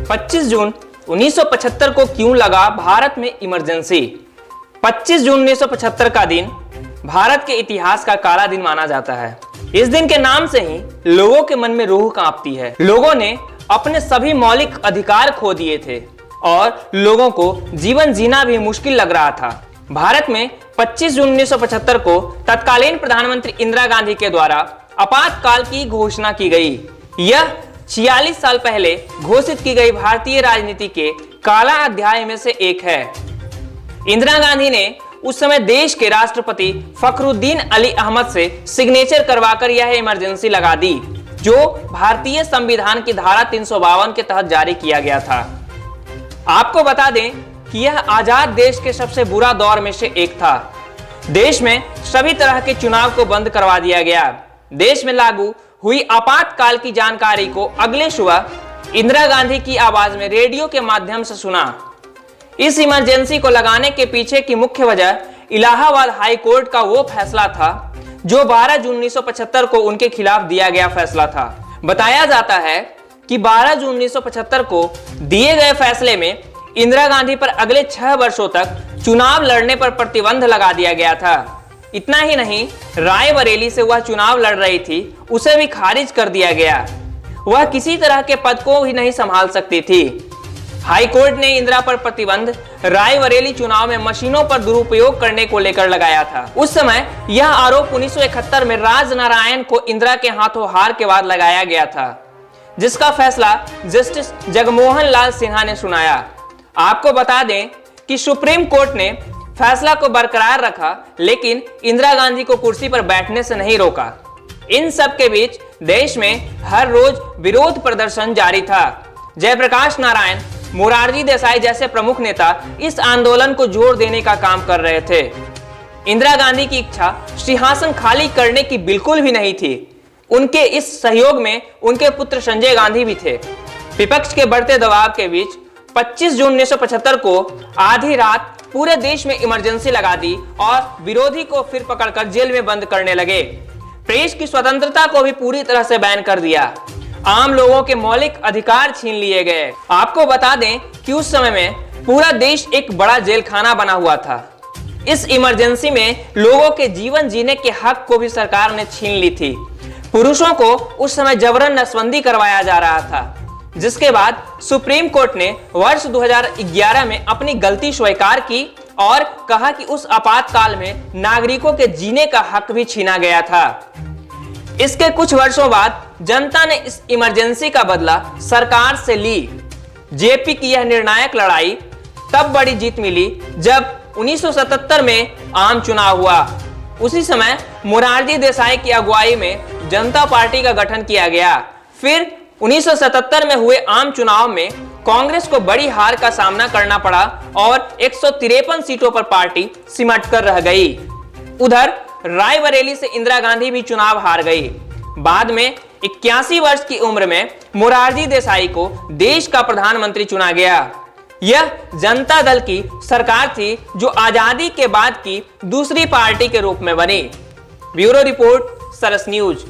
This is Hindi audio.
25 जून 1975 को क्यों लगा भारत में इमरजेंसी। 25 जून 1975 का दिन भारत के इतिहास का काला दिन माना जाता है। इस दिन के नाम से ही लोगों के मन में रूह कांपती है। लोगों ने अपने सभी मौलिक अधिकार खो दिए थे और लोगों को जीवन जीना भी मुश्किल लग रहा था। भारत में 25 जून 1975 को तत्कालीन प्रधानमंत्री इंदिरा गांधी के द्वारा आपातकाल की घोषणा की गई। यह 46 साल पहले घोषित की गई भारतीय राजनीति के काला अध्याय में से एक है। इंदिरा गांधी ने उस समय देश के राष्ट्रपति फखरुद्दीन अली अहमद से सिग्नेचर करवाकर यह इमरजेंसी लगा दी, जो भारतीय संविधान की धारा 352 के तहत जारी किया गया था। आपको बता दें कि यह आजाद देश के सबसे बुरा दौर में से एक था। देश में सभी तरह के चुनाव को बंद करवा दिया गया। देश में लागू हुई आपातकाल की जानकारी को अगले सुबह इंदिरा गांधी की आवाज में रेडियो के माध्यम से सुना। इस इमरजेंसी को लगाने के पीछे की मुख्य वजह इलाहाबाद हाई कोर्ट का वो फैसला था जो 12 जून 1975 को उनके खिलाफ दिया गया फैसला था। बताया जाता है कि 12 जून 1975 को दिए गए फैसले में इंदिरा गांधी पर अगले 6 वर्षों तक चुनाव लड़ने पर प्रतिबंध लगा दिया गया था। इतना ही नहीं, रायबरेली से वह चुनाव लड़ रही थी, उसे भी खारिज कर दिया गया। वह किसी तरह के पद को भी नहीं संभाल सकती थी। हाई कोर्ट ने इंदिरा पर प्रतिबंध रायबरेली चुनाव में मशीनों पर दुरुपयोग करने को लेकर लगाया था। उस समय यह आरोप 1971 में राजनारायण को इंदिरा के हाथों हार के बाद लगाया गया था, जिसका फैसला जस्टिस जगमोहन लाल सिन्हा ने सुनाया। आपको बता दें कि सुप्रीम कोर्ट ने फैसला को बरकरार रखा, लेकिन इंदिरा गांधी को कुर्सी पर बैठने से नहीं रोका। इन सब के बीच देश में हर रोज विरोध प्रदर्शन जारी था। जयप्रकाश नारायण, मोरारजी देसाई जैसे प्रमुख नेता इस आंदोलन को जोर देने का काम कर रहे थे। इंदिरा गांधी की इच्छा सिंहासन खाली करने की बिल्कुल भी नहीं थी। उनके इस सहयोग में उनके पुत्र संजय गांधी भी थे। विपक्ष के बढ़ते दबाव के बीच 25 जून 1975 को आधी रात पूरे देश में इमरजेंसी लगा दी और विरोधी को फिर पकड़कर जेल में बंद करने लगे। प्रेस की स्वतंत्रता को भी पूरी तरह से बैन कर दिया। आम लोगों के मौलिक अधिकार छीन लिए गए। आपको बता दें कि उस समय में पूरा देश एक बड़ा जेल खाना बना हुआ था। इस इमरजेंसी में लोगों के जीवन जीने के हक को भी सरकार ने छीन ली थी। पुरुषों को उस समय जबरन नसबंदी करवाया जा रहा था, जिसके बाद सुप्रीम कोर्ट ने वर्ष 2011 में अपनी गलती स्वीकार की और कहा कि उस आपातकाल में नागरिकों के जीने का हक भी छीना गया था। इसके कुछ वर्षों बाद जनता ने इस इमरजेंसी का बदला सरकार से ली। जेपी की यह निर्णायक लड़ाई तब बड़ी जीत मिली जब 1977 में आम चुनाव हुआ। उसी समय मोरारजी देसाई की अगुवाई में जनता पार्टी का गठन किया गया। फिर 1977 में हुए आम चुनाव में कांग्रेस को बड़ी हार का सामना करना पड़ा और 153 सीटों पर पार्टी सिमट कर रह गई। उधर रायबरेली से इंदिरा गांधी भी चुनाव हार गई। बाद में 81 वर्ष की उम्र में मोरारजी देसाई को देश का प्रधानमंत्री चुना गया। यह जनता दल की सरकार थी जो आजादी के बाद की दूसरी पार्टी के रूप में बनी। ब्यूरो रिपोर्ट, सरस न्यूज।